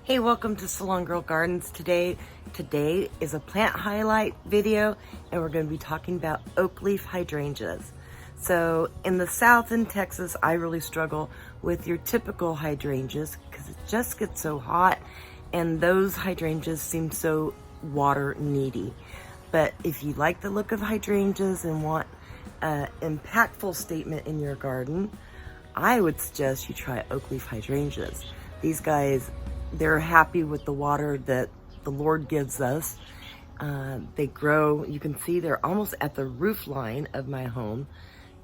Hey, welcome to Salongirl Gardens. Today is a plant highlight video, and we're going to be talking about Oakleaf Hydrangeas. So in the South in Texas, I really struggle with your typical hydrangeas because it just gets so hot, and those hydrangeas seem so water needy. But if you like the look of hydrangeas and want an impactful statement in your garden, I would suggest you try Oakleaf Hydrangeas. These guys, they're happy with the water that the Lord gives us. They grow, you can see they're almost at the roof line of my home.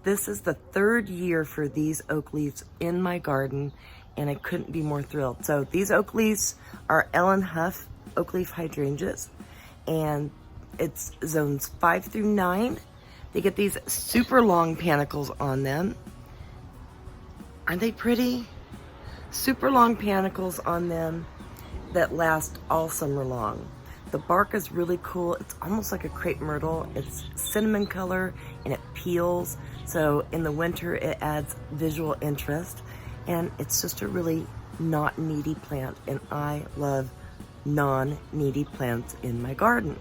This is the third year for these oak leaves in my garden, and I couldn't be more thrilled. So these oak leaves are Ellen Huff Oakleaf Hydrangeas, and it's zones 5 through 9. They get these super long panicles on them. Aren't they pretty? Super long panicles on them that last all summer long. The bark is really cool. It's almost like a crepe myrtle. It's cinnamon color and it peels. So in the winter it adds visual interest, and it's just a really not needy plant, and I love non-needy plants in my garden.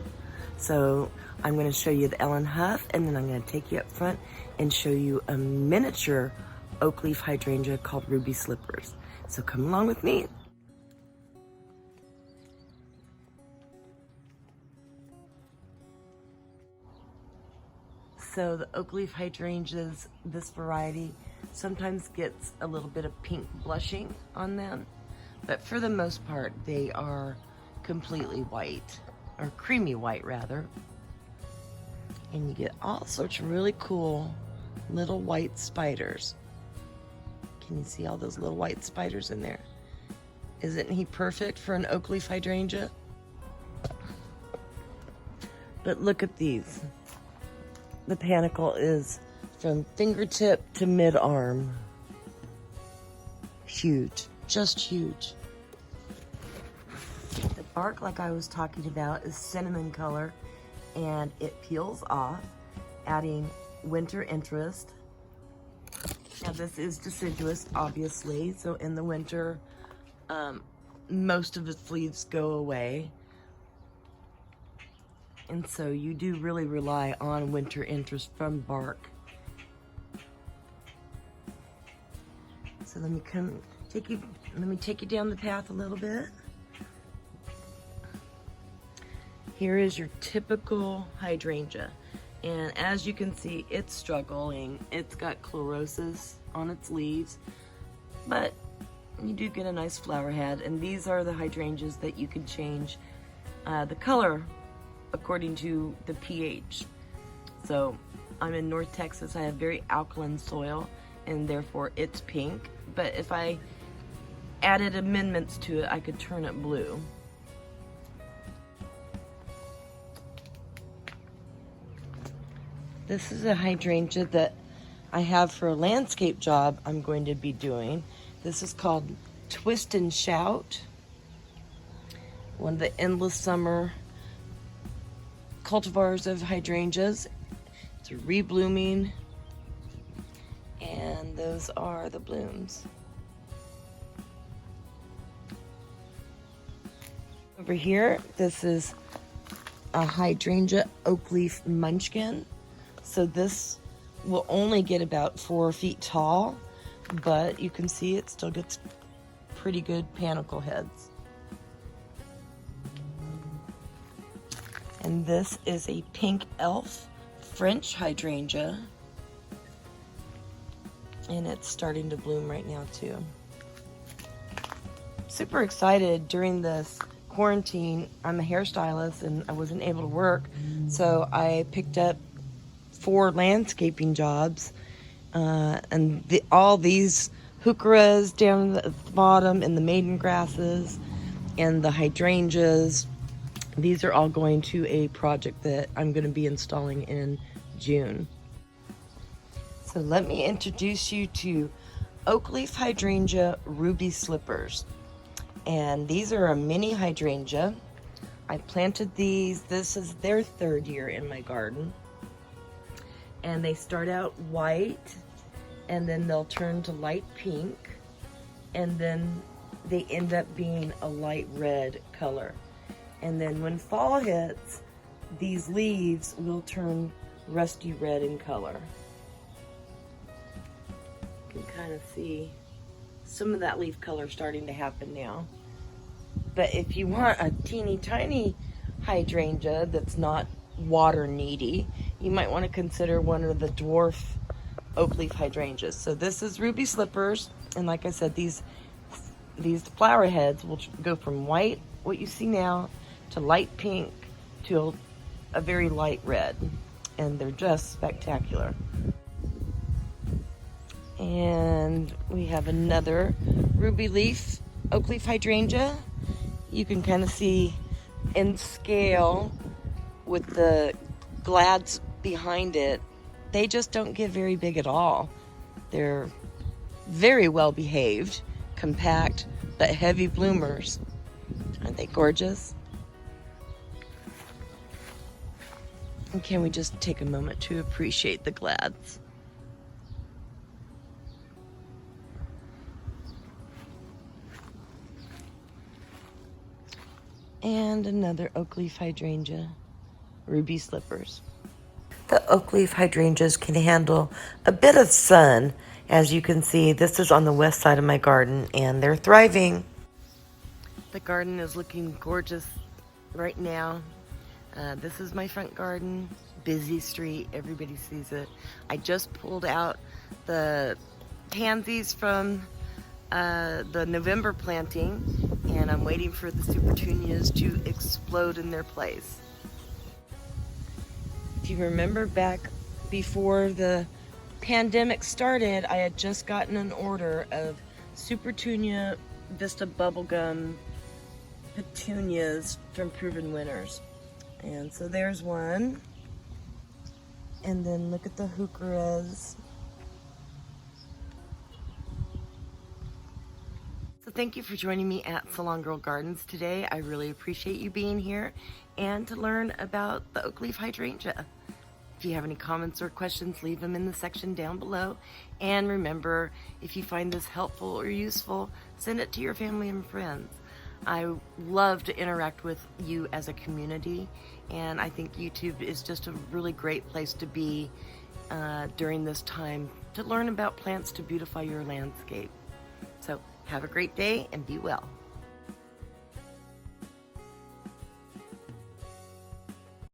So I'm going to show you the Ellen Huff, and then I'm going to take you up front and show you a miniature Oakleaf hydrangea called Ruby Slippers. So come along with me. So the Oakleaf hydrangeas, this variety, sometimes gets a little bit of pink blushing on them, but for the most part, they are completely white, or creamy white rather. And you get all sorts of really cool little white spiders. Can you see all those little white spiders in there? Isn't he perfect for an Oakleaf hydrangea? But look at these. The panicle is from fingertip to mid-arm. Huge, just huge. The bark, like I was talking about, is cinnamon color, and it peels off, adding winter interest. Now this is deciduous, obviously, so in the winter, most of its leaves go away. And so you do really rely on winter interest from bark. So let me take you down the path a little bit. Here is your typical hydrangea. And as you can see, it's struggling. It's got chlorosis on its leaves, but you do get a nice flower head. And these are the hydrangeas that you can change the color according to the pH. So I'm in North Texas. I have very alkaline soil, and therefore it's pink. But if I added amendments to it, I could turn it blue. This is a hydrangea that I have for a landscape job I'm going to be doing. This is called Twist and Shout. One of the endless summer cultivars of hydrangeas. It's reblooming, and those are the blooms. Over here, this is a hydrangea Oakleaf Munchkin. So this will only get about 4 feet tall, but you can see it still gets pretty good panicle heads. And this is a pink elf French hydrangea, and it's starting to bloom right now too. Super excited during this quarantine. I'm a hairstylist and I wasn't able to work, so I picked up 4 landscaping jobs, and all these heucheras down at the bottom, and the maiden grasses and the hydrangeas. These are all going to a project that I'm going to be installing in June. So let me introduce you to Oakleaf Hydrangea Ruby Slippers. And these are a mini hydrangea. I planted these, this is their 3rd year in my garden. And they start out white, and then they'll turn to light pink, and then they end up being a light red color. And then when fall hits, these leaves will turn rusty red in color. You can kind of see some of that leaf color starting to happen now. But if you want a teeny tiny hydrangea that's not water needy, you might want to consider one of the dwarf Oakleaf hydrangeas. So this is ruby slippers, and like I said, these flower heads will go from white, what you see now, to light pink, to a very light red, and they're just spectacular. And we have another ruby leaf Oakleaf hydrangea. You can kind of see in scale with the glads behind it, they just don't get very big at all. They're very well behaved, compact, but heavy bloomers. Aren't they gorgeous? And can we just take a moment to appreciate the glads? And another Oakleaf hydrangea, ruby slippers. The Oakleaf hydrangeas can handle a bit of sun. As you can see, this is on the west side of my garden, and they're thriving. The garden is looking gorgeous right now. This is my front garden, busy street, everybody sees it. I just pulled out the pansies from the November planting, and I'm waiting for the supertunias to explode in their place. If you remember back before the pandemic started, I had just gotten an order of Supertunia Vista Bubblegum petunias from Proven Winners. And so there's one. And then look at the heucheras. So thank you for joining me at Salongirl Gardens today. I really appreciate you being here and to learn about the Oakleaf hydrangea. If you have any comments or questions, leave them in the section down below. And remember, if you find this helpful or useful, send it to your family and friends. I love to interact with you as a community, and I think YouTube is just a really great place to be during this time to learn about plants to beautify your landscape. So have a great day and be well.